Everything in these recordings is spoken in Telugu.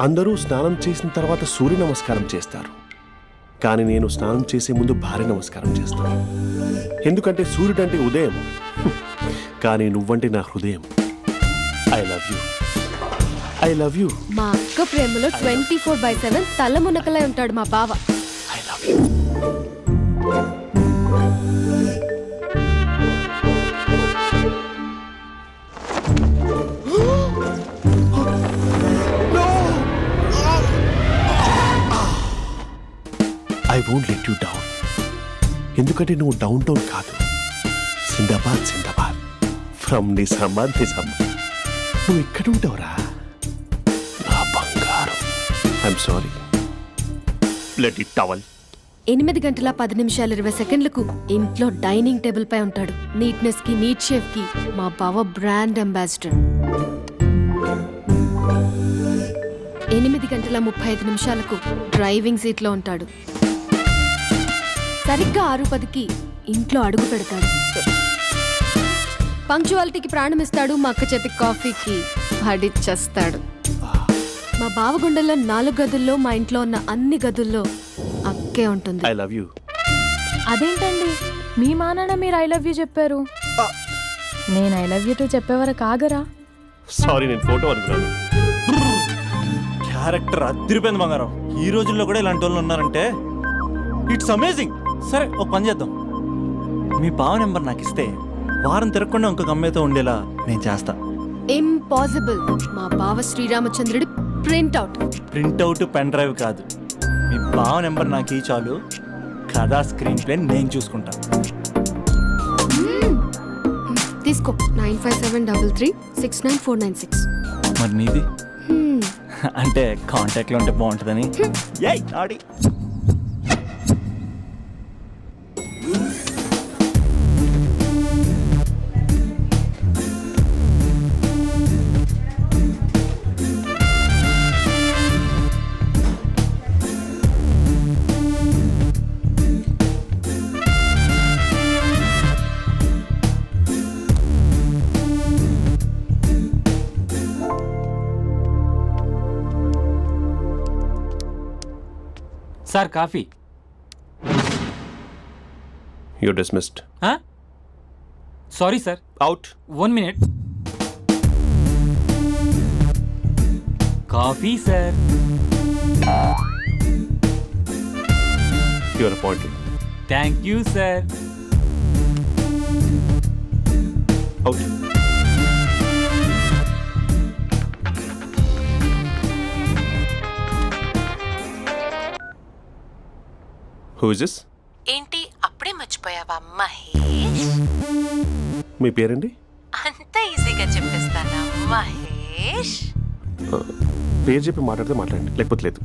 అందరూ స్నానం చేసిన తర్వాత సూర్య నమస్కారం చేస్తారు, కానీ నేను స్నానం చేసే ముందు భార్య నమస్కారం చేస్తాను. ఎందుకంటే సూర్యుడు అంటే ఉదయం, కానీ నువ్వంటే నా హృదయం. I love you, I love you. మా అక్క ప్రేమలో 24/7 తల మునకలై ఉంటాడు మా బావ. I love you. I won't let you down. ఎందుకంటే నువ్వు డౌన్ టౌన్ కాదు, జిందాబాద్ జిందాబాద్ ఫ్రమ్ నిజామాబాద్ నిజామాబాద్. నువ్వు ఇక్కడ ఉంటావురా నా బంగారం. I'm sorry. Let it towel. 8 గంటల 10 నిమిషాలు 20 సెకండ్లకు ఇంట్లో డైనింగ్ టేబుల్ పై ఉంటాడు. నీట్నెస్ కి, నీట్ షేఫ్ కి మా బావ బ్రాండ్ అంబాసిడర్. 8 గంటల 35 నిమిషాలకు డ్రైవింగ్ సీట్ లో ఉంటాడు. సరిగ్గా 6:10కి ఇంట్లో అడుగు పెడతాడు. పంక్చువాలిటీకి ప్రాణం ఇస్తాడు. మా అక్క చేతి కాఫీకి పడిచ్చేస్తాడు. మా బావ గుండెల్లో 4 గదుల్లో, మా ఇంట్లో ఉన్న అన్ని గదుల్లో అక్కే ఉంటుంది. I love you. అదేంటండి మీ మా నాన్న మీరు ఐ లవ్ యూ చెప్పారు, నేను ఐ లవ్ యూ టు చెప్పేవరకు ఆగరా? సారీ, నేను ఫోటో అనుకున్నాను. క్యారెక్టర్ అదిరిపోయింది బంగారం. ఈ రోజుల్లో కూడా ఇలాంటి వాళ్ళు ఉన్నారంటే ఇట్స్ అమేజింగ్. సరే ఒక పని చేద్దాం, మీ బావ నెంబర్ నాకు ఇస్తే వారం తిరగకుండా ఇంకొక అమ్మాయితో ఉండేలా నేను చేస్తా. ఇంపాసిబుల్. మా బావ శ్రీరామచంద్రుడి ప్రింట్అవుట్. ప్రింట్అవుట్ పెన్ డ్రైవ్ కాదు, మీ బావ నెంబర్ నాకు ఈ చాలు. కథా స్క్రీన్ ప్లే నేను చూసుకుంటా. తీసుకో. 9573369496. మరి నీది? అంటే కాంటాక్ట్లో ఉంటే బాగుంటుందని. ఏయ్ ఆడి sir coffee. You dismissed. Sorry sir. Out. 1 minute. Coffee sir. You are appointed. Thank you sir. Out. Who is this? ఏంటి అప్పుడే మర్చిపోయావా మహేష్? మీ పేరండి? అంత ఈజీగా చెప్పేస్తానా మహేష్? పేరు చెప్పి మాట్లాడితే మాట్లాడండి, లేకపోతే లేదు.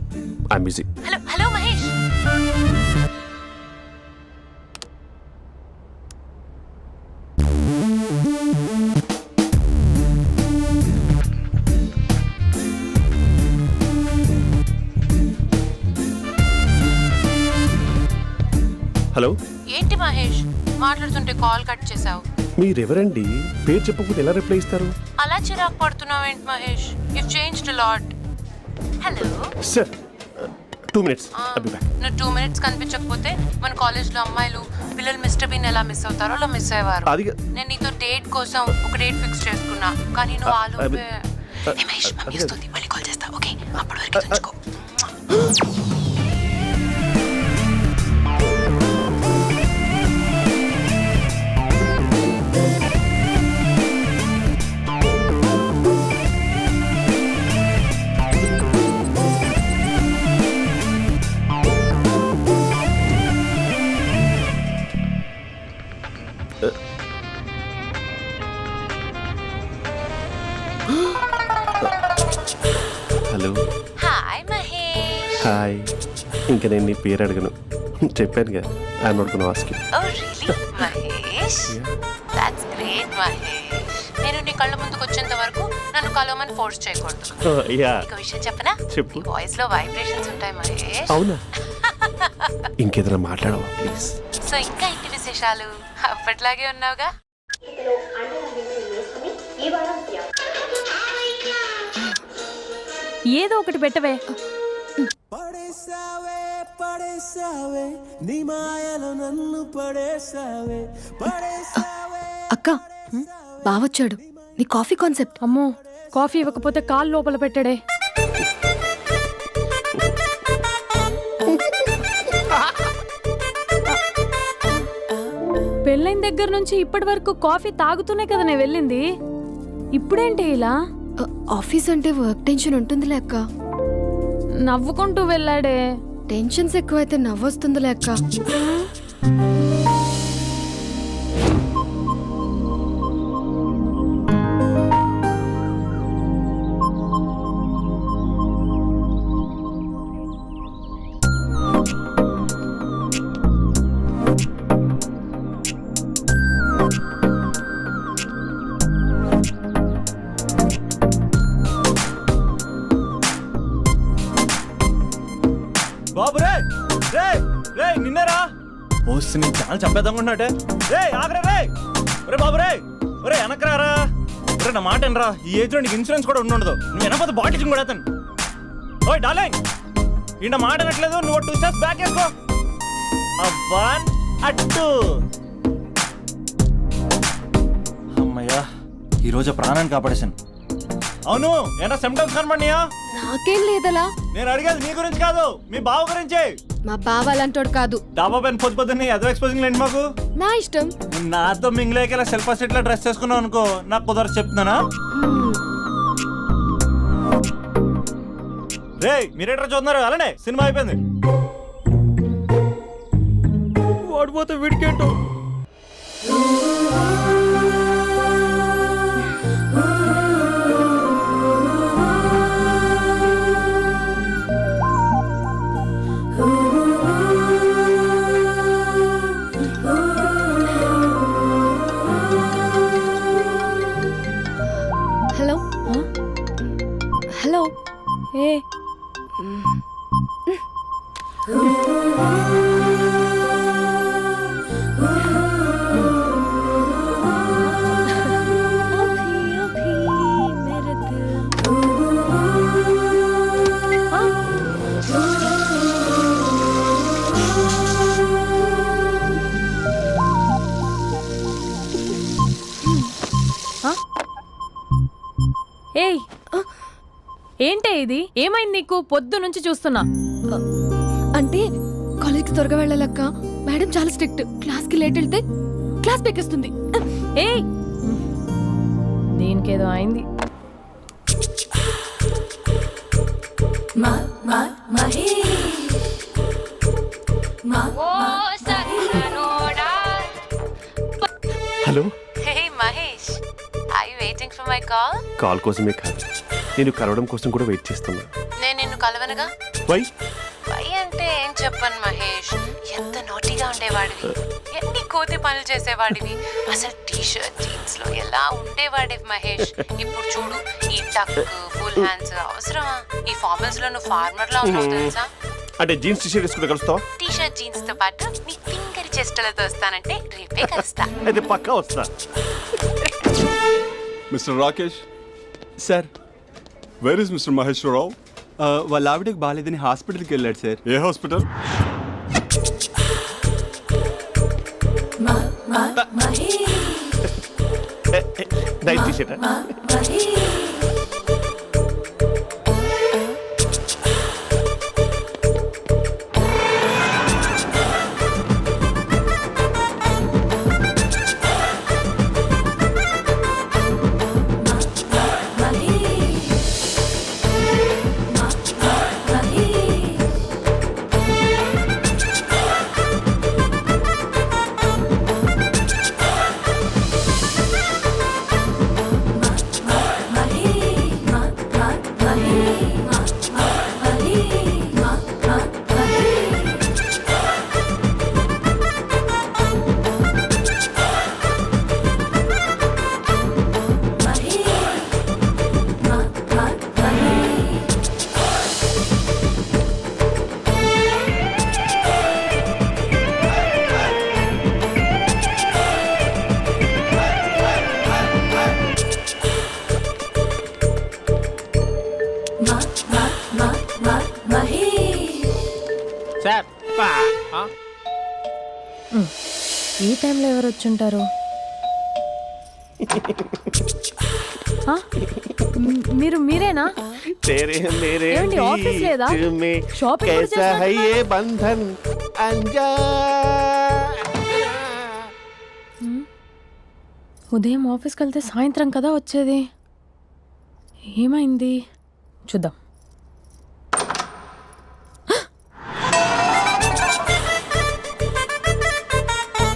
I'm busy. Hello hello Mahesh. Hello. ఏంటి మహేష్ మాట్లాడుతుంటే కాల్ కట్ చేసావు? మీరెవరండి? పేరు చెప్పకపోతే ఎలా రిప్లై ఇస్తారు? అలా చిరాకు పడుతున్నావు ఏంటి Mahesh? You changed a lot. Hello sir, 2 minutes. I'll be back. నువ్వు 2 minutes కనిపించకపోతే మన కాలేజ్లో అమ్మాయిలు పిల్లలు మిస్టర్ బీన్ ఎలా మిస్ అవుతారో అలా మిస్ అయ్యేవారు. నేను నీతో డేట్ కోసం ఒక డేట్ ఫిక్స్ చేసుకున్నా, కానీ నువ్వు ఆలోపే. మహేష్ మమ్మీ వస్తుంది, మళ్ళీ కాల్ చేస్తా. ఓకే, అప్పటి వరకు ఉంచుకో. హలో. హాయ్ మహేష్. హాయ్. ఇంకా నేను నీ పేరు అడగను, చెప్పానుగా. I'm not gonna ask you. Oh really Mahesh? That's great Mahesh. నేను నీ కళ్ళ ముందుకు వచ్చేంత వరకు నన్ను కలవమని ఫోర్స్ చేయకూడదు. యా. ఒక విషయం చెప్పనా? చెప్పు. నీ వాయిస్ లో వైబ్రేషన్స్ ఉంటాయి మహేష్. అవునా? ఇంకేదైనా మాట్లాడవా ప్లీజ్? సో ఇంకా ఇంటి విశేషాలు అప్పట్లాగే ఉన్నావుగా? ఏదో ఒకటి పెట్టవే. అక్క బావొచ్చాడు. నీ కాఫీ కాన్సెప్ట్. అమ్మో, కాఫీ ఇవ్వకపోతే కాలు లోపల పెట్టడే. పెళ్ళైన దగ్గర నుంచి ఇప్పటి వరకు కాఫీ తాగుతూనే కదా నేను వెళ్ళింది. ఇప్పుడేంటి ఇలా? ఆఫీస్ అంటే వర్క్ టెన్షన్ ఉంటుందిలే అక్క. నవ్వుకుంటూ వెళ్ళాడే. టెన్షన్స్ ఎక్కువైతే నవ్వొస్తుందిలే అక్క. బాబు రే రే రే నిన్నరా వస్తు నేను చాలా చంపేద్దామన్నట్టే. రే ఆగరా రే. ఒరే బాబు రే, ఒరే వెనకరారా. ఒరే నా మాట అనరా, ఈ ఏజ్ లో నీకు ఇన్సూరెన్స్ కూడా ఉండదు. నువ్వు వెనకపోతే బాటిల్ కూడా అతను. ఓయ్ డార్లింగ్, ఈయన మాట అనట్లేదు. నువ్వు 2 steps బ్యాక్ వేసుకో. అబ్బా అట్టు. అమ్మయ్యా, ఈరోజు ప్రాణాన్ని కాపాడేశాను. అవును, ఏనా సిమ్టమ్స్ కనబడినాయా? నాకేం లేదలా. నేను అడిగేది నీ గురించి కాదు, మీ బావ గురించి. మా బావ అలాంటోడు కాదు. డాబా పైన పొద్దు పొద్దున్నే అదో ఎక్స్పోజింగ్ లేండి మాకు. నా ఇష్టం. నాతో మింగిలేక ఇలా సెల్ఫా సెట్ లా డ్రెస్ చేసుకున్నావు అనుకో, నాకు కుదరదు చెప్తున్నానా. రే మీరేట్రా చూస్తున్నారు? అలానే సినిమా అయిపోయింది. వాడిపోతే వీడికేంటో. Hello hello. ఏ ఏయ్, ఏంటే ఇది? ఏమైంది నీకు? పొద్దు నుంచి చూస్తున్నా. అంటే కాలేజ్కి త్వరగా వెళ్ళాలక్క. మేడం చాలా స్ట్రిక్ట్. క్లాస్కి లేట్ వెళ్తే క్లాస్ పెక్కేస్తుంది. ఏయ్, దీనికేదో అయింది. Hello. Hey Mahesh, are you waiting for my call? Call కోసమే కాదు, నేను కలవడం కోసం కూడా వెయిట్ చేస్తున్నా. నేను నిన్ను కలవనుగా. వై? వై అంటే ఏం చెప్పను మహేష్. ఎంత నోటిగా ఉండేవాడివి, ఎన్ని కోతి పనులు చేసేవాడివి. అసలు టీ షర్ట్ జీన్స్ లో ఎలా ఉండేవాడివి మహేష్. ఇప్పుడు చూడు, ఈ టక్ ఫుల్ హ్యాండ్స్ అవసరమా? ఈ ఫార్మల్స్ లో నువ్వు ఫార్మర్ లా ఉన్నావు తెలుసా. అంటే జీన్స్ టీషర్ట్ వేసుకుంటే కలుస్తావా? టీ షర్ట్ జీన్స్ తో పాటు నీ ఫింగర్ చెస్టలతో వస్తానంటే రేపే కలుస్తా. అయితే పక్కా వస్తా. Mister Rakesh, sir, where is mister Maheswara Rao? వాళ్ళ ఆవిడకి బాగాలేదని హాస్పిటల్కి వెళ్ళాడు సార్. ఏ హాస్పిటల్? Night T-shirt. సార్ ఈ టైంలో ఎవరు వచ్చుంటారు? ఆ? మీరేనా? तेरे मेरे ఏమండి, ఆఫీస్ లేదా? बीच में షాపింగ్ కూడా कैसा है చేస్తున్నట్టున్నారు? ये बंधन अंजा ఉదయం ఆఫీస్కి వెళ్తే సాయంత్రం కదా వచ్చేది. ఏమైంది చూద్దాం.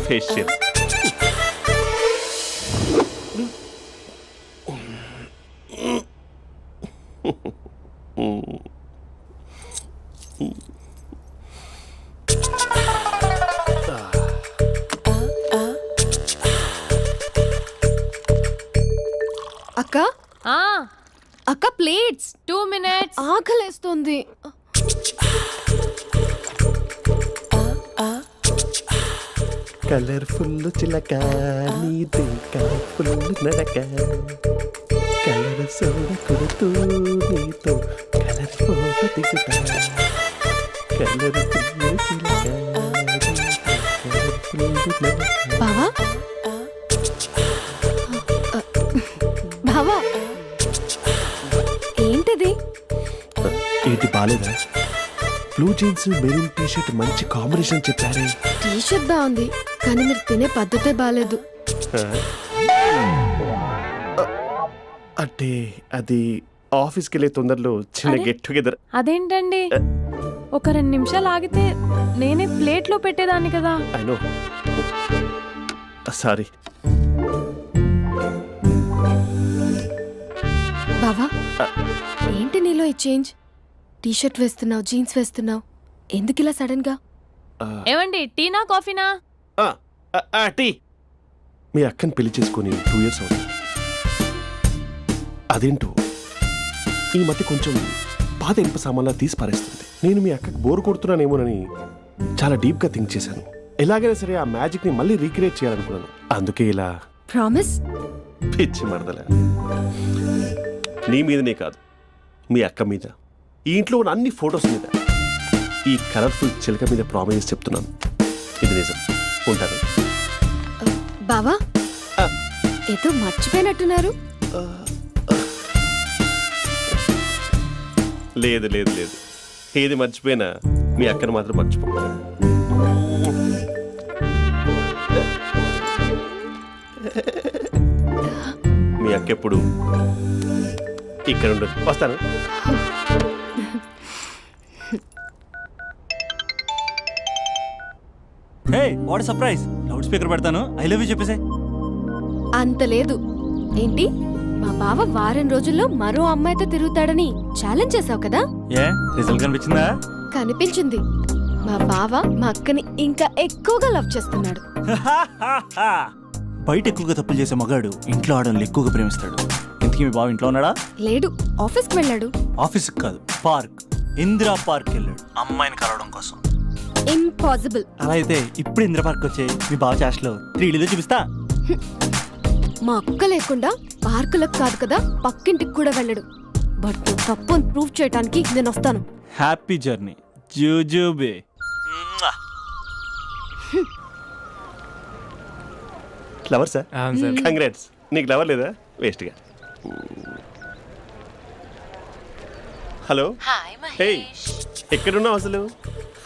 फेशियल అక్క ఆ, అక్క ప్లేట్స్ 2 minutes. ఆకలేస్తుంది. కలర్ఫుల్ చిలక నీది కలర్ఫుల్ నడక కలర్ సోడ కొడుతూ నీతో కలర్ ఫోటో దిగుతా కలర్ఫుల్ చిలక కలర్ఫుల్ నడక. బావా బావా ఏంటిది? ఏంటి బాలేదా? Blue jeans maroon T shirt మంచి కాంబినేషన్ చెప్పారే. టీ షర్ట్ బాగుంది కానీ మీరు తినే పద్ధతే బాగాలేదు. అంటే అది ఆఫీస్కి వెళ్ళే తొందరలో చిన్న అరే? Get together. అదేంటండి, ఒక 2 నిమిషాలు ఆగితే నేనే ప్లేట్లో పెట్టేదాన్ని కదా. I know, sorry. బావా ఏంటి నీలో ఈ చేంజ్? టీ షర్ట్ వేస్తున్నావు, జీన్స్ వేస్తున్నావు, ఎందుకు ఇలా సడన్ గా? ఏమండి, టీనా కాఫీనా? టీ. మీ అక్కని పెళ్లి చేసుకుని 2 years అవుతుంది. అదేంటో ఈ మధ్య కొంచెం పాత ఇనుప సామాన్లా తీసి పారేస్తుంది. నేను మీ అక్కకి బోర్ కొడుతున్నానేమోనని చాలా డీప్ గా థింక్ చేశాను. ఎలాగైనా సరే ఆ మ్యాజిక్ ని మళ్ళీ రీక్రియేట్ చేయాలనుకున్నాను. అందుకే ఇలా. ప్రామిస్? పిచ్చి మరదల, నీ మీదనే కాదు, మీ అక్క మీద, ఈ ఇంట్లో ఉన్న అన్ని ఫొటోస్ మీద, ఈ కలర్ఫుల్ చిలక మీద ప్రామిస్ చెప్తున్నాను. ఇది నిజం. ఉంటాను. బావా ఏదో మర్చిపోయినట్టున్నారు. లేదు లేదు లేదు, ఏది మర్చిపోయినా మీ అక్కను మాత్రం మర్చిపో. మీ అక్క ఎప్పుడు ఇక్కడ ఉండదు. వస్తాను. Hey what surprise! Loud speaker పెడతాను, ఐ లవ్ యూ చెప్పేసే. అంత లేదు. ఏంటి, మా బావ వారం రోజుల్లో మరో అమ్మాయితో తిరుగుతాడని ఛాలెంజ్ చేసావు కదా? ఏ రిజల్ట్ కనిపించిందా? కనిపించింది. మా బావ మా అక్కని ఇంకా ఎక్కువగా లవ్ చేస్తున్నాడు. బయట ఎక్కువగా తప్పులు చేసే మగాడు ఇంట్లో ఆడవాళ్ళు ఎక్కువగా ప్రేమిస్తాడు. ఇంతకీ మీ బావ ఇంట్లో ఉన్నాడా? లేడు, ఆఫీస్కి వెళ్ళాడు. ఆఫీస్కి కాదు, పార్క్, ఇందిరా పార్క్ వెళ్ళాడు అమ్మాయిని కలవడం కోసం. ఇంపాసిబుల్. అలా అయితే ఇప్పుడు ఇందిరా పార్క్ వచ్చే మీ బావ చాష్లో 3Dలో చూపిస్తా. మా అక్క లేకుండా పార్కులకు కాదు కదా పక్కింటికి కూడా వెళ్ళడు. బట్ నువ్వు తప్పు అని ప్రూవ్ చేయడానికి నేను వస్తాను. హ్యాపీ జర్నీ జూజూబే. Lover sir? కంగ్రాట్స్. నీకు లవర్ లేదా? వేస్ట్గా. హలో. Hi hey, Mahesh. ఎక్కడున్నావు అసలు?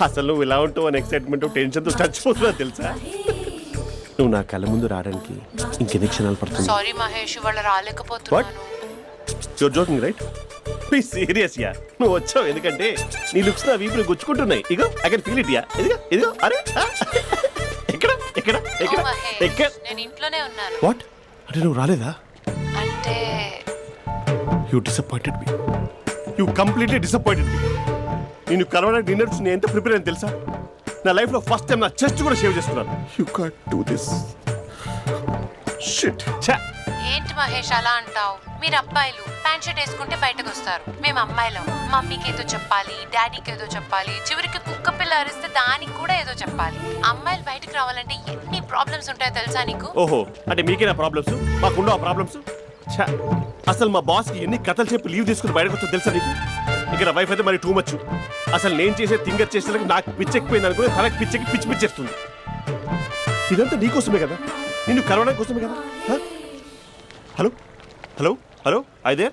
అసలు నువ్వు ఇలా ఉంటావు అని ఎక్సైట్మెంట్ టెన్షన్తో చచ్చిపోతున్నా తెలుసా? నువ్వు నా కళ్ళ ముందు రావడానికి ఇంకెన్ని క్షణాలు పడుతుంది? సారీ మహేష్, ఇవాళ రాలేకపోతున్నాను. Your joking right? Be serious yeah. నువ్వు వచ్చావు ఎందుకంటే నీ లుక్స్ నా వీపుని గుచ్చుకుంటున్నాయి. ఇగో I can feel it yeah. ఇదిగో ఇదిగో. అరే ఎక్కడ ఎక్కడ ఎక్కడ ఓ మహేష్, ఎక్కడ? నేను ఇంట్లోనే ఉన్నాను. వాట్ అంటే నువ్వు రాలేదా? అంటే you disappointed me. You completely disappointed me. నేను కరోనా డిన్నర్స్ నేను ఎంత ప్రిపేర్ అని తెలుసా? నా లైఫ్ లో ఫస్ట్ టైం నా చెస్ట్ కూడా షేవ్ చేసుకున్నాను. You can't do this. Shit. ఏంటి మహేష్ అలా అంటావు? మీరు అబ్బాయిలు ప్యాంట్ షర్ట్ వేసుకుంటే బయటకు వస్తారు. మేము అమ్మాయిలం మమ్మీకి ఏదో చెప్పాలి, డాడీకి ఏదో చెప్పాలి, చివరికి కుక్క పిల్ల అరిస్తే దానికి కూడా ఏదో చెప్పాలి. అమ్మాయిలు బయటకు రావాలంటే ఎన్ని ప్రాబ్లమ్స్ ఉంటాయో తెలుసా నీకు? ఓహో, అంటే మీకేనా ప్రాబ్లమ్స్? మాకుండవు ఆ ప్రాబ్లమ్స్? అసలు మా బాస్కి ఎన్ని కథలు చెప్పి లీవ్ తీసుకుని బయటకు వచ్చా తెలుసా నీకు? ఇక నా వైఫ్ అయితే మరి టూ మచ్. అసలు నేను చేసే థింగర్ చేసేందుకు నాకు పిచ్చెక్కిపోయింది అనుకుని తనకి పిచ్చెక్కి పిచ్చి పిచ్చేస్తుంది. ఇదంతా నీకోసమే కదా, నిన్ను కరోనా కోసమే కదా. హ? హలో హలో హలో అయితే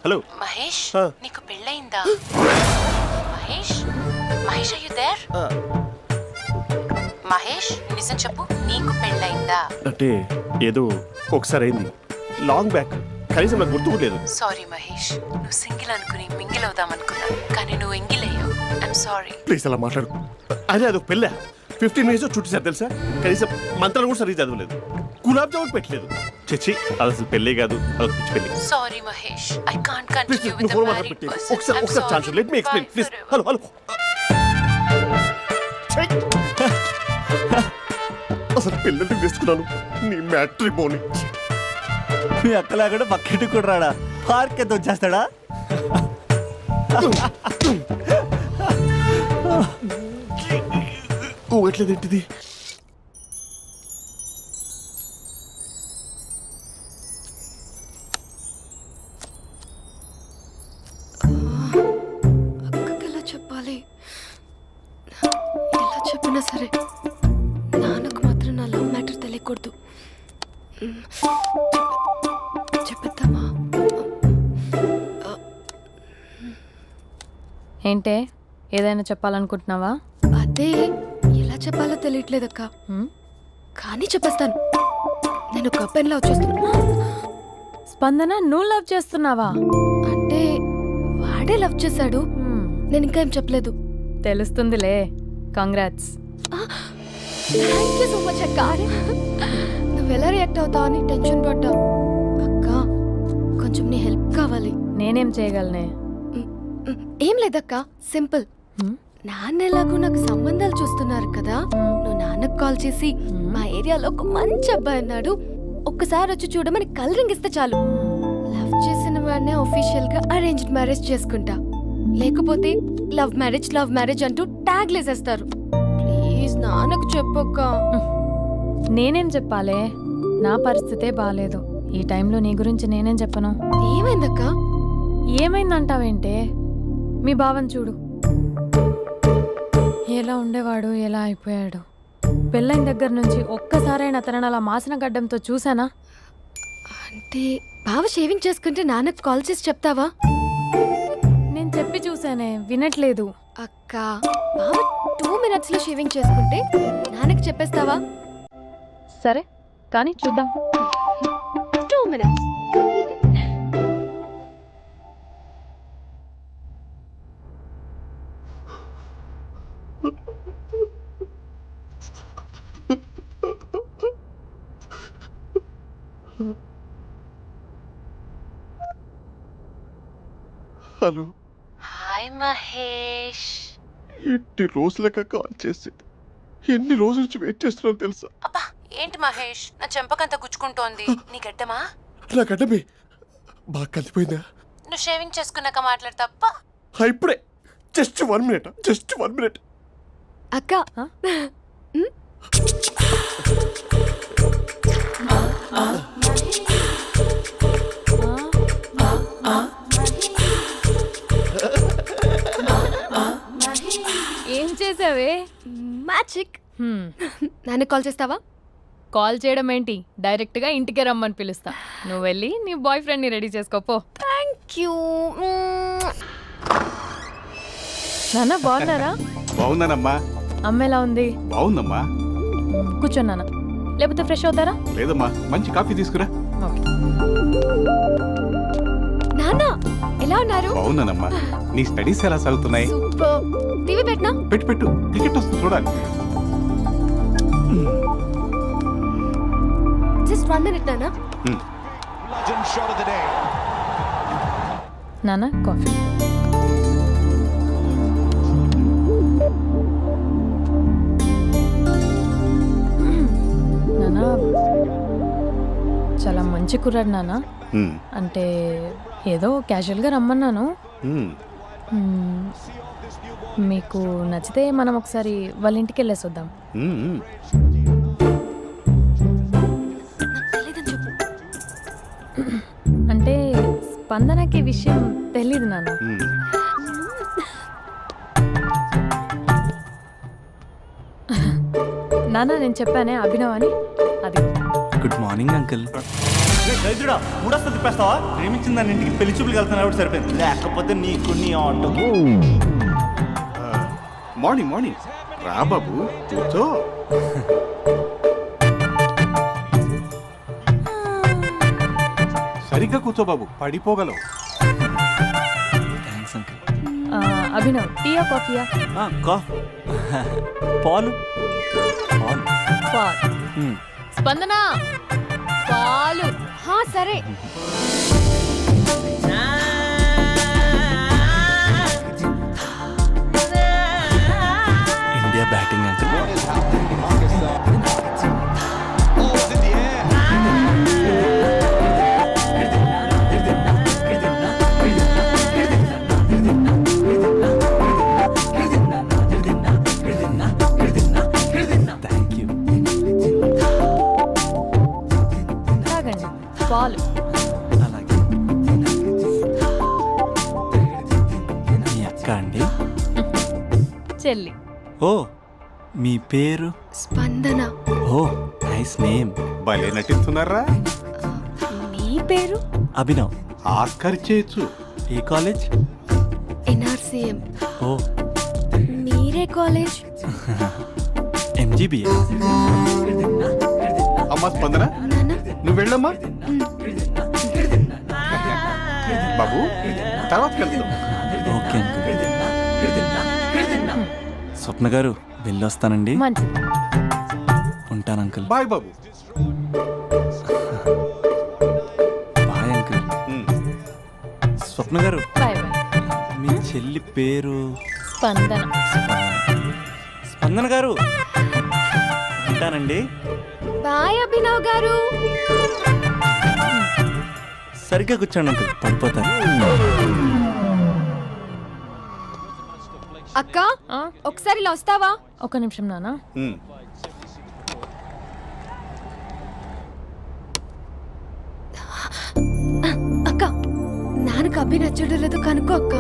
హలో. మహేష్ ఆ. నీకు పెళ్ళయిందా? Mahesh Mahesh are you there? మహేష్ నిజం చెప్పు, నీకు పెళ్ళయిందా? అంటే ఏదో ఒకసారి అయింది, లాంగ్ బ్యాక్, కనీసం నాకు గుర్తు కూడా లేదు. సారీ మహేష్, నువ్వు సింగిల్ అనుకుని మింగిల్ అవుదాం అనుకున్నా, కానీ నువ్వు ఎంగిల్ అయ్యావు. I'm sorry. ప్లీజ్ అలా మాట్లాడు. అదే అదొక పెళ్ళ 15 మినిట్స్ చుట్టేసారు తెలుసా. కనీసం మంత్రాలు కూడా సరిగ్గా చదవలేదు, గులాబ్ జామున్ పెట్టలేదు. చచ్చి అది అసలు పెళ్ళే కాదు, అదొక పిచ్చి పెళ్ళి. Sorry Mahesh, I can't please continue నువ్వు విత్ ఫోన్ ద మాట్లాడి మ్యారీడ్ పెట్టి పర్సన్. ఒకసారి chance let me explain please. Hello hello. అసలు పిల్లల్ని వేసుకున్నాను నీ మ్యాట్రీ బోని. మీ అక్కలా కూడా పక్కింటి కూడా రాడా, పార్క్ ఎంత వచ్చేస్తాడా? ఊగట్లేదేంటిది? అక్కకి ఎలా చెప్పాలి? ఎలా చెప్పినా సరే నాన్నకు మాత్రం నా లవ్ మ్యాటర్ తెలియకూడదు. చెప్పేద్దామా? ఏంటే ఏదైనా చెప్పాలనుకుంటున్నావా? అదే ఎలా చెప్పాలో తెలియట్లేదక్క, హ్మ్? కానీ చెప్పేస్తాను. నేను ఒక పెన్లా వచ్చేస్తున్నా. స్పందన నువ్వు లవ్ చేస్తున్నావా? అంటే వాడే లవ్ చేశాడు, హ్మ్. నేను ఇంకా ఏం చెప్పలేదు. తెలుస్తుందిలే. కంగ్రాట్స్. థ్యాంక్ యూ సో మచ్ అక్క. నువ్వు ఎలా రియాక్ట్ అవుతావు అని టెన్షన్ పడ్డావు. అక్క కొంచెం నీ హెల్ప్ కావాలి. నేనేం చేయగలనే? ఏం లేదక్క, సింపుల్. హ్మ్? నాన్న ఎలాగో నాకు సంబంధాలు చూస్తున్నారు కదా, నువ్వు నాన్నకు కాల్ చేసి మా ఏరియాలో ఒక మంచి అబ్బాయి అన్నాడు, ఒక్కసారి వచ్చి చూడమని కలరింగ్ ఇస్తే చాలు. లవ్ చేసిన వాడినే ఒఫీషియల్ గా అరేంజ్డ్ మ్యారేజ్ చేసుకుంటా. లేకపోతే లవ్ మ్యారేజ్ అంటూ ట్యాగ్ లేసేస్తారు. ప్లీజ్ నాన్నకు చెప్పక్క. నేనేం చెప్పాలే? నా పరిస్థితే బాలేదు. ఈ టైంలో నీ గురించి నేనేం చెప్పను? ఏమైందక్క? ఏమైందంటావేంటే? మీ బావని చూడు, ఎలా ఉండేవాడు, ఎలా అయిపోయాడు. పెళ్ళైన దగ్గర నుంచి ఒక్కసారైనా తనని అలా మాసిన గడ్డంతో చూసానా? అంటే బావ షేవింగ్ చేసుకుంటే నాన్నకు కాల్ చేసి చెప్తావా? నేను చెప్పి చూసానే, వినట్లేదు. అక్క బావ 2 minutes లో షేవింగ్ చేసుకుంటే నాన్నకి చెప్పేస్తావా? సరే కానీ చూద్దాం. 2 minutes. హలో. హాయ్ మహేష్. ఎన్ని రోజులుగా కాల్ చేసేది, ఎన్ని రోజుల నుంచి వెయిట్ చేస్తున్నావు తెలుసా? అబ్బా ఏంటి మహేష్, నా చెంపకంత గుచ్చుకుంటోంది. నీ గడ్డమా? నా గడ్డమే బాగా కలిపోయిందా? నువ్వు షేవింగ్ చేసుకున్నాక మాట్లాడు తప్ప. ఇప్పుడే జస్ట్ 1 minute, జస్ట్ 1 minute. అక్క ఆ? ఏం చేసావే? మ్యాజిక్. హ్మ్. నాన్నకు కాల్ చేస్తావా? కాల్ చేయడం ఏంటి, డైరెక్ట్గా ఇంటికే రమ్మని పిలుస్తా. నువ్వు వెళ్ళి నీ బాయ్ ఫ్రెండ్ని రెడీ చేసుకోపో. Thank you. నాన్న బాగున్నారా? బాగున్నానమ్మా. అమ్మ ఎలా ఉంది? బాగుందమ్మా. కూర్చోను నాన్న, లేకపోతే ఫ్రెష్ అవుతారా? లేదమ్మా, మంచి కాఫీ తీసుకురా. ఓకే. నాన్న ఎలా ఉన్నారు? బాగున్నానమ్మా. నీ స్టడీస్ ఎలా సాగుతున్నాయి? సూపర్. టీవీ పెట్టనా? పెట్టు పెట్టు, క్రికెట్ వస్తుంది చూడాలి. జస్ట్ 1 minute నాన్న. నాన్న కాఫీ. నాన్న చాలా మంచి కుర్రాడు నాన్న. అంటే ఏదో క్యాజువల్గా రమ్మన్నాను. మ్మ్. మీకు నచ్చితే మనం ఒకసారి వాళ్ళ ఇంటికి వెళ్ళేసి వద్దాం. నాకు తెలీదని చెప్పు. అంటే స్పందనకి ఈ విషయం తెలీదు నాన్న. నాన్న నేను చెప్పానే అభినవ్ అని అది గుడ్ మార్నింగ్ అంకుల్. రైతుడా మూడొస్తా తిప్పేస్తావా? ప్రేమించిన దాని ఇంటికి పెళ్లి చూపులు వెళ్తున్నా సరిపోయింది, లేకపోతే నీకు నీ ఆటో. మార్నింగ్ మార్నింగ్ రా బాబు కూర్చో. సరిగ్గా కూర్చో బాబు, పడిపోగలవు. Thanks uncle. అభినవ్ టీయా కాఫీయా? పాలు పాలు. పాలు. స్పందన పాలు. హా సరే. India batting uncle. Thank you. తాగండి పాలు. అలాగే. మీ అక్క అండి? చెల్లి. ఓ మీ పేరు? స్పందన. ఓ నైస్ నేమ్. భలే నటిస్తున్నారా? మీ పేరు? అభినవ్. ఆస్కర్ చేయొచ్చు. ఏ కాలేజ్? ఎన్ఆర్సీఎం. ఓ మీరే కాలేజ్? ఎంజీబీఏ. అమ్మా స్పందన నాన్న నువ్వు వెళ్ళమ్మా. బాబు తర్వాత కలుద్దాం. Okay uncle. స్వప్న గారు వెళ్ళొస్తానండి. మంచిది. ఉంటాను అంకుల్. బాయ్ బాబు. Bye uncle. స్వప్న గారు బాయ్ బాయ్. మీ చెల్లి పేరు? స్పందన. స్పందన గారు ఉంటానండి. బాయ్ అభినవ్ గారు. సరిగ్గా కూర్చోండి అంకుల్, పడిపోతాను. అక్క ఆ? ఒకసారి ఇలా వస్తావా? ఒక నిమిషం నాన్న. అక్క నాన్నకు అభి నచ్చడం లేదో కనుక్కో అక్క.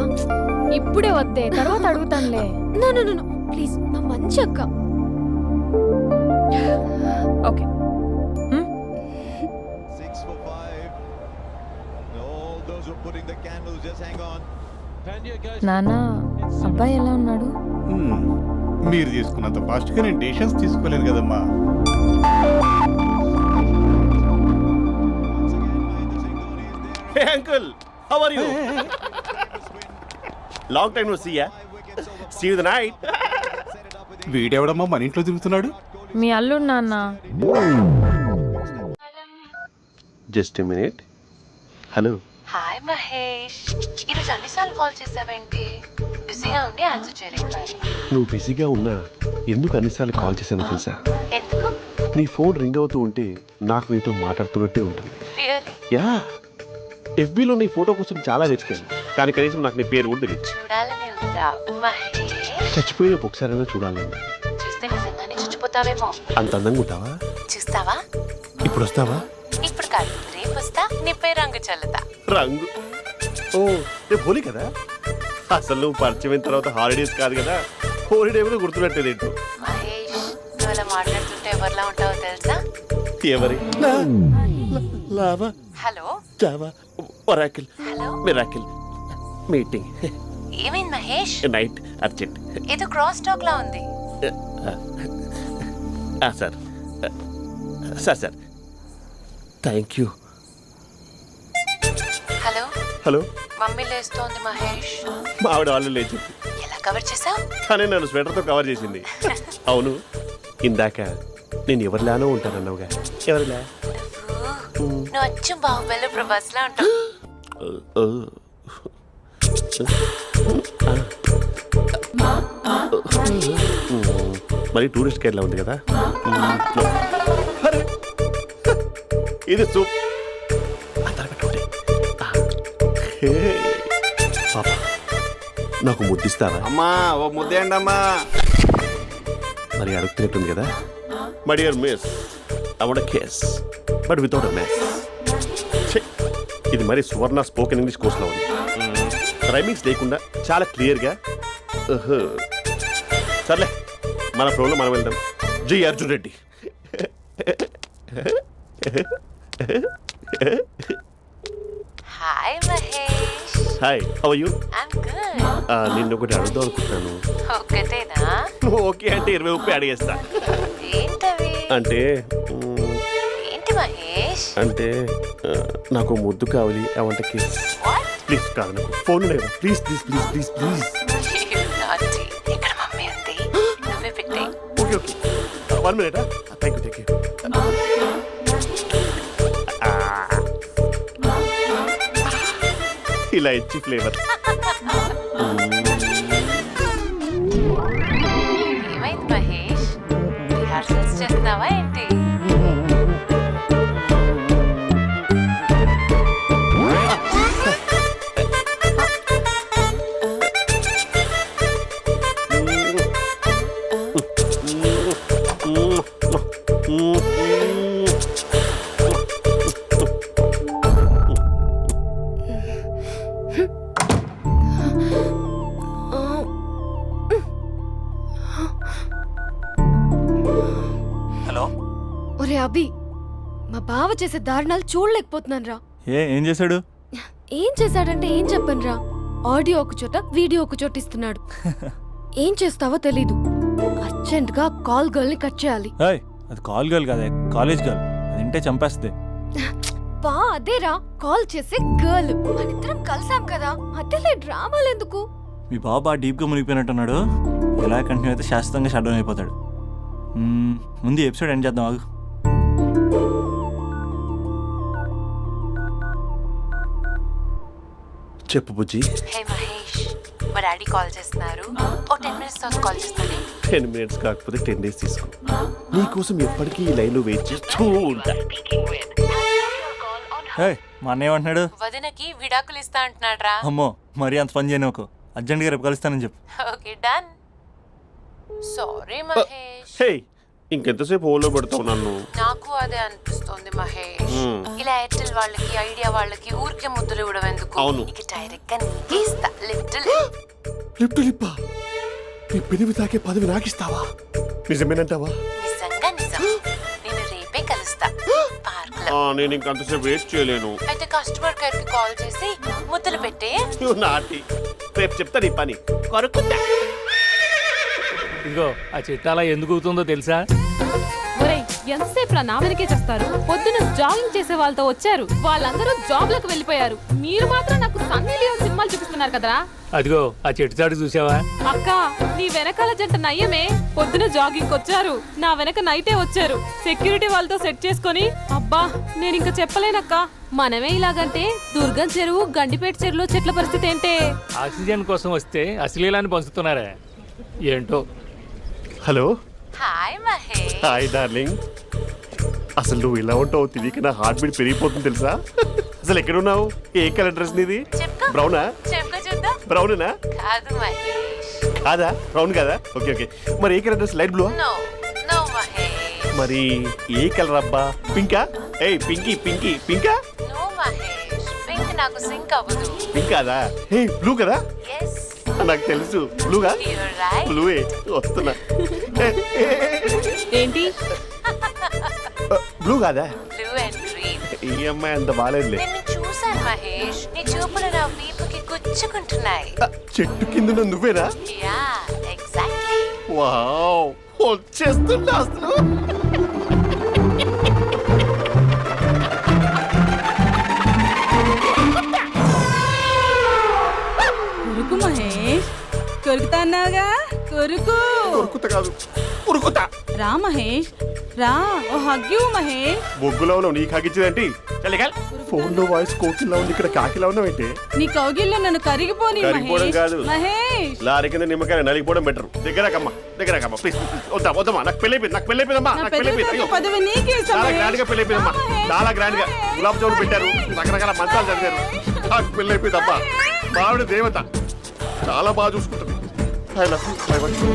ఇప్పుడే వద్దే, తర్వాత అడుగుతానులే. నో నో నో ప్లీజ్, మా మంచి అక్క. ఓకే. నాన్న అబ్బాయి ఎలా ఉన్నాడు? మీరు తీసుకున్నంత ఫాస్ట్గా నేను డెసిషన్స్ తీసుకోలేను కదమ్మా. Hey uncle, how are you? Long time no see ya. See you the night. వీడెవడమ్మా మన ఇంట్లో తిరుగుతున్నాడు? మీ అల్లుడు నాన్న. Just a minute. Hello. Hi Mahesh, ఈరోజు అన్నిసార్లు కాల్ చేసావేంటి? బిజీగా ఉండి ఆన్సర్ చేయలేదు. నువ్వు బిజీగా ఉన్నా ఎందుకు అన్నిసార్లు కాల్ చేశానో తెలుసా? ఎందుకు? నీ ఫోన్ రింగ్ అవుతూ ఉంటే నాకు నీతో మాట్లాడుతున్నట్టే ఉంటుంది. రియల్లీ? యా, ఎఫ్బీలో నీ ఫోటో కోసం చాలా వెతికాను, కానీ కనీసం నాకు నీ పేరు కూడా తెలియదు. చూడాలని ఉందా మహేష్? చచ్చిపోయిన ఒకసారైనా చూడాలి. చూస్తే నిజంగానే చచ్చిపోతావేమో. అంత అందంగా ఉంటావా? చూస్తావా? ఇప్పుడు వస్తావా? ఇప్పుడు కాదు, రేపు వస్తా, నీపై రంగు చల్లుతా. రంగు? ఓ రేపు హోలీ కదా. అసలు నువ్వు పరిచయం తర్వాత హాలిడేస్ కాదు కదా, హోలిడే కూడా గుర్తున్నట్టేది ఏంటో. మహేష్, నువ్వు అలా మాట్లాడుతుంటే ఎవరిలా ఉంటావో తెలుసా? ఎవరి? Lava, hello java, oracle, hello, miracle, meeting, ఏమైంది మహేష్? Night, urgent. ఏదో క్రాస్ టాక్ లా ఉంది. Sir sir sir thank you. Hello hello, mummy లేస్తోంది మహేష్. మా ఆవిడ వాళ్ళు లేచి ఎలా కవర్ చేసావు? కానీ నన్ను స్వెటర్తో కవర్ చేసింది. అవును, ఇందాక నేను ఎవరిలానో ఉంటానన్నావుగా, ఎవరిలా? నువ్వు అచ్చం బాహుబలి ప్రభాస్ లా ఉంటావు. మరి టూరిస్ట్ గైడ్లా ఉంది కదా. అరే, ఇది సూప్. పాప, నాకు ముద్దిస్తారా? అమ్మా ఓ ముద్దేయండి అమ్మా. మరి అడుగుతున్నట్టుంది కదా. My dear miss, I want kiss but without a mess. ఇది మరి సువర్ణ స్పోకెన్ ఇంగ్లీష్ కోర్సులో ఉంది. రైమింగ్స్ లేకుండా చాలా క్లియర్గా. సర్లే, మన ఫ్లోలో మనం వెళ్దాం. జై Arjun Reddy. Hi Mahesh. Hi, how are you? I'm good. నిన్ను ఒకటి అడుగుదాం అనుకుంటున్నాను. ఒకటేనా? ఓకే అంటే 20 అడిగేస్తా. ఏంటవి? అంటే ఏంటి మహేష్? అంటే నాకు ముద్దు కావాలి. అవంటకి వాట్? ప్లీజ్ కాదు, నాకు ఫోన్ లేదు. Please please please please please. నాటి ఇక్కడ మమ్మీ ఉంది, నువ్వే పెట్టే. Okay okay, 1 minute. Thank you thank you. ఇలా ఇచ్చి ఫ్లేవర్. ఏమైంది మహేష్? రిహార్సల్స్ చేస్తున్నావా ఏంటి? హలో. ఒరే అభి, మా బావ చేసే దారుణాలు చూడలేకపోతున్నాను రా. ఏం చేశాడు? ఏం చేశాడంటే ఏం చెప్పను రా. ఆడియో ఒక చోట, వీడియో ఒక చోట ఇస్తున్నాడు. ఏం చేస్తావో తెలీదు. అర్జెంట్ గా కాల్ గర్ల్ ని కట్ చేయాలి. ఏయ్, అది కాల్ గర్ల్ కాదే, కాలేజ్ గర్ల్. అది వింటే చంపేస్తుంది. బా అదేరా, కాల్ చేసే గర్ల్. మనిద్దరం కలిసాం కదా, మధ్యలో డ్రామాలు ఎందుకు? మీ బాబా డీప్గా మునిగిపోయినట్టున్నాడు. ఎలా కంటిన్యూ అయితే శాశ్వతంగా షట్ డౌన్ అయిపోతాడు. ముందు ఎపిసోడ్ ఎండ్ చేద్దాం ఆగు. చెప్పు బుజ్జి. హే మహేష్, మా డాడీ కాల్ చేస్తున్నారు. ఓ 10 minutes తర్వాత కాల్ చేస్తాను. 10 minutes కాకపోతే 10 days తీసుకో. నీకోసం ఎప్పటికీ ఈ లైన్లో వెయిట్ చేస్తూ ఉంటా. ఏయ్, మా అన్న ఏమంటున్నాడు? వదినకి విడాకులు ఇస్తా అంటున్నాడు రా. అమ్మో, మరీ అంత పని చేయను. ఒక అర్జెంట్గా రేపు కలుస్తానని చెప్పు. Okay done. సారీ మహేష్. హే, ఇంకెంతసేపు హోల్లో పెడతావు నన్ను? నాకు అదే అనిపిస్తుంది మహేష్. ఇలా ఎయిర్టెల్ వాళ్ళకి, ఐడియా వాళ్ళకి ఊరికే ముద్దులు ఇవ్వడం ఎందుకు? అవును. ఇక డైరెక్ట్ గా నీకే ఇస్తా. లిటిల్ లిప్ టు లిప్పా? నీ పెనివి తాకే పదవి నాకిస్తావా? నిజమేనంటావా? నిజంగా నిజం. నేను రేపే కలుస్తా పార్క్ లో. నేను ఇంకంతసేపు వెయిట్ చేయలేను. అయితే కస్టమర్ కేర్ కి కాల్ చేసి ముద్దులు పెట్టే. నాటి రేపు చెప్తా నీ పని. కొరుకుంటా. ఇదిగో ఆ చెట్టు అలా ఎందుకు అవుతుందో తెలుసా? ఒరేయ్, ఎంతసేపు నా వెనకే చేస్తారు? పొద్దున జాగింగ్ చేసే వాళ్ళతో వచ్చారు, వాళ్ళందరూ జాబ్లకు వెళ్ళిపోయారు. మీరు మాత్రం నాకు సన్నీ లియోన్ సినిమాలు చూపిస్తున్నారు కదరా. అదిగో ఆ చెట్టు చాటు చూసావా? అక్క, నీ వెనకాల జంట నయ్యమే. పొద్దున జాగింగ్ వచ్చారు, నా వెనక నైటే వచ్చారు. సెక్యూరిటీ వాళ్ళతో సెట్ చేసుకొని, అబ్బా నేను ఇంకా చెప్పలేనక్క. మనమే ఇలాగంటే దుర్గం చెరువు, గండిపేట చెరువులో చెట్ల పరిస్థితి ఏంటే? ఆక్సిజన్ కోసం వస్తే అశ్లీలాన్ని పంచుతున్నారా ఏంటో. Hello. Hi Mahesh. Hi darling. అసలు నువ్వు ఇలా ఉంటావు తెలియక నా హార్ట్ బీట్ పెరిగిపోతుంది తెలుసా? అసలు ఎక్కడున్నావు? ఏ కలర్ డ్రెస్ నీది? చెప్పుకో. బ్రౌనా? చెప్పుకో చూద్దాం. బ్రౌనేనా? కాదు మహేష్. కాదా? బ్రౌన్ కదా? Okay okay. మరి ఏ colour dress? Light blue? No no Mahesh. మరి ఏ కలర్ అబ్బా? పింకా? ఏయ్ పింకీ పింకీ పింకా? నో మహేష్, పింక్ నాకు సింక్ అవ్వదు. పింక్ కాదా? ఏ బ్లూ కదా? ఎస్, నాకు తెలుసు. బ్లూగా? You're right. బ్లూవే వస్తున్నా. ఏంటి? బ్లూ కాదా? Blue and green. ఈ అమ్మాయి అంత బాగాలేదులే. నిన్ను చూశాను మహేష్, నీ చూపులు నా వీపుకి గుచ్చుకుంటున్నాయి. చెట్టు కింద నువ్వేనా? Yeah exactly. వావ్, వచ్చేస్తున్నా అసలు. కొరుకు మహేష్, కొరుకుతా అన్నావుగా, కొరుకు. ఉరుకుతా కాదు, ఉరుకుతా. రా మహేష్, రా. ఓ హగ్గు మహేష్. బొగ్గులో ఉన్నావు, నీకు హగించదేంటి? ఫోన్ లో వాయిస్ కోకిలా ఉంది, ఇక్కడ కాకిలా ఉన్నావేంటి? నీ కౌగిల్లో నన్ను కరిగిపోని కరిగిపోవడం మహేష్. కాదు. మహేష్, లారీ కింద నిమ్మకాయ నలిగిపోవడం బెటర్. దగ్గరకమ్మా దగ్గరకమ్మా ప్లీజ్. వద్దా వద్దమ్మా, నాకు పెళ్ళైపోయింది, నాకు పెళ్ళైపోయిందమ్మా, నా నాకు పెళ్ళైపోయింది. పెద్ద అయ్యో, పదవి నీకే ఇస్తా చాలా మహేష్. గ్రాండ్ గా పెళ్ళైపోయిందమ్మా, రా మహేష్. చాలా గ్రాండ్ గా. గులాబ్ జామున్ పెట్టారు, రకరకాల మంచాలు చదివారు. నాకు పెళ్ళైపోయిందమ్మా. మావిడ దేవత, చాలా బాగా చూసుకుంటుంది. I love you, I want you.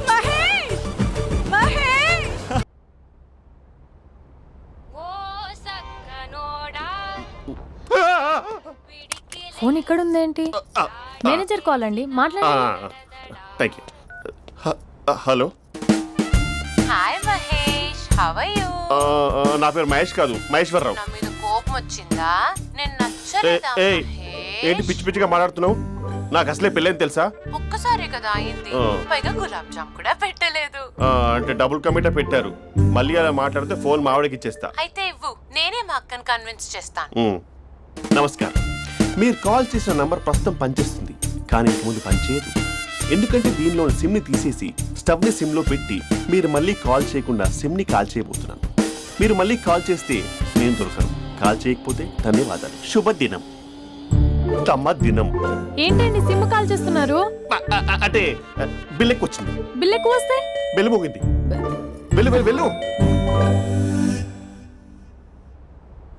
Mahesh, Mahesh. Phone ఇక్కడ ఉందేంటి? మేనేజర్ కాల్ అండి, మాట్లాడండి. Thank you. Hello. Hi how are you? నా పేరు మహేష్ కాదు, మహేశ్వరరావు. నా మీద కోపం వచ్చిందా? నేను ఏయ్, నచ్చలేదా ఏయ్, ఏంటి పిచ్చి పిచ్చిగా మాట్లాడుతున్నావు? నాకు అసలే పెళ్ళని తెలుసా? ఒక్కసారి కదా అయింది, పైగా గులాబ్ జామ్ కూడా పెట్టలేదు. అంటే డబుల్ కమిటా పెట్టారు. మళ్ళీ అలా మాట్లాడితే ఫోన్ మావిడకి ఇచ్చేస్తా. అయితే ఇవ్వు, నేనే మా అక్కని కన్విన్స్ చేస్తాను. నమస్కారం. మీరు కాల్ చేసిన నంబర్ ప్రస్తుతం పనిచేస్తుంది, కానీ ఇంక ముందు పనిచేయదు. ఎందుకంటే దీనిలో సిమ్ని తీసేసి స్టవ్ని సిమ్లో పెట్టి మీరు మళ్ళీ కాల్ చేయకుండా సిమ్ని కాల్ చేయబోతున్నాను. మీరు మళ్ళీ కాల్ చేస్తే నేను దొరకను, కాల్ చేయకపోతే ధన్యవాదాలు. శుభదినం. తమ దినం. ఏంటండి సిమ్ కాల్ చేస్తున్నారు? అంటే బిల్ ఎక్కువ వచ్చింది. బిల్ ఎక్కువ వస్తే బెల్లు మోగింది. వెళ్ళు వెళ్ళు వెళ్ళు.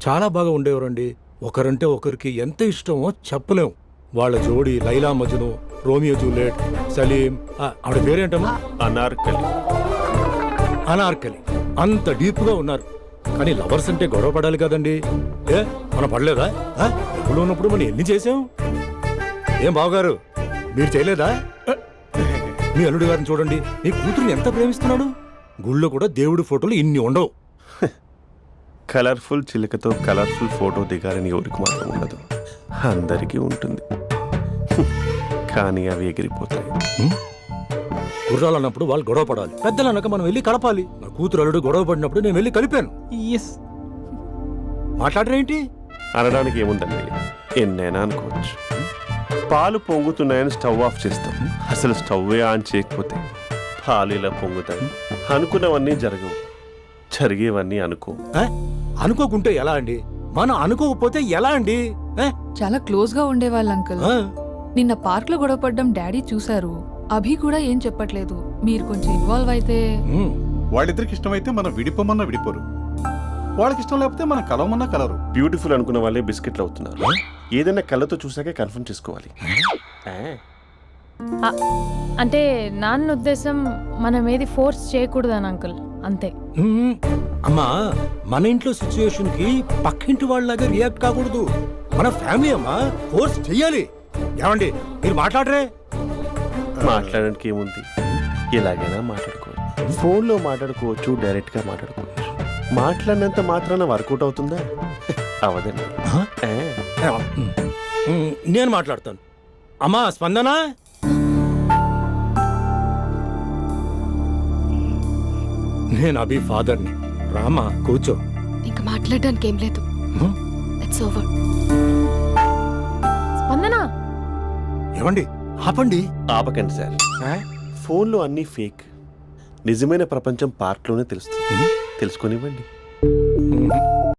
చాలా బాగా ఉండేవారండి. ఒకరంటే ఒకరికి ఎంత ఇష్టమో చెప్పలేం. వాళ్ళ జోడి లైలా మజ్ను, రోమియో జూలియట్, సలీం, ఆవిడ పేరేంటమ్మా? అనార్కలి. అనార్కలి. అంత డీప్ గా ఉన్నారు. కానీ లవర్స్ అంటే గొడవ పడాలి కదండి. ఏ మనం పడలేదా? ఎప్పుడు ఉన్నప్పుడు మనం ఎన్ని చేసాం? ఏం బావగారు, మీరు చేయలేదా? మీ అల్లుడి గారిని చూడండి, మీ కూతురుని ఎంత ప్రేమిస్తున్నాడు. గుళ్ళో కూడా దేవుడి ఫోటోలు ఇన్ని ఉండవు. కలర్ఫుల్ చిలుకతో కలర్ఫుల్ ఫోటో దిగాలని ఎవరికి మాత్రం ఉండదు, అందరికీ ఉంటుంది. కానీ అవి ఎగిరిపోతాయి. గుర్రాలు అన్నప్పుడు వాళ్ళు గొడవ పడాలి, పెద్దలు అన్నాక మనం వెళ్ళి కలపాలి. నా కూతురు అల్లుడు గొడవ పడినప్పుడు నేను వెళ్ళి కలిపాను. మాట్లాడరేంటి? అనడానికి ఏముందండి, ఎన్నైనా అనుకోవచ్చు. పాలు పొంగుతున్నాయని స్టవ్ ఆఫ్ చేస్తాం, అసలు స్టవ్వే ఆన్ చేయకపోతే పాలు ఇలా పొంగుతాయి. అనుకున్నవన్నీ జరగవు, జరిగేవన్నీ అనుకో. అనుకోకుంటే ఎలా అండి? మనం అనుకోకపోతే ఎలా అండి? చాలా క్లోజ్ గా ఉండేవాళ్ళు అంకుల్. నిన్న పార్క్ లో గొడవపడ్డం డాడీ చూశారు. అభి కూడా ఏం చెప్పట్లేదు. మీరు కొంచెం ఇన్వాల్వ్ అయితే. వాళ్ళిద్దరికి ఇష్టమైతే మనం విడిపోమన్నా విడిపోరు, వాళ్ళకి ఇష్టం లేకపోతే మనం కలవమన్నా కలరు. బ్యూటిఫుల్ అనుకున్న వాళ్ళే బిస్కెట్లు అవుతున్నారు. ఏదైనా కళ్ళతో చూసాకే కన్ఫర్మ్ చేసుకోవాలి. అంటే నాన్న ఉద్దేశం మనం ఏది ఫోర్స్ చేయకూడదని అంకుల్, అంతే. అమ్మా, మన ఇంట్లో సిచ్యుయేషన్ కి పక్కింటి వాళ్ళలాగా రియాక్ట్ కాకూడదు. మన ఫ్యామిలీ అమ్మా, ఫోర్స్ చెయ్యాలి. ఏమండి మీరు మాట్లాడరే? మాట్లాడడానికి ఏముంది, ఎలాగైనా మాట్లాడుకోవచ్చు. ఫోన్లో మాట్లాడుకోవచ్చు, డైరెక్ట్గా మాట్లాడుకోవచ్చు. మాట్లాడినంత మాత్రాన వర్కౌట్ అవుతుందా? అవదండి. నేను మాట్లాడతాను. అమ్మా స్పందన, నేను అభి ఫాదర్ని. రామా కూర్చో. ఇంకా మాట్లాడడానికి ఏం లేదు. It's over. స్పందన, ఏమండి ఆపండి. ఆపకండి సార్. ఫోన్లో అన్నీ ఫేక్, నిజమైన ప్రపంచం పార్ట్లోనే తెలుస్తుంది. తెలుసుకొనివ్వండి.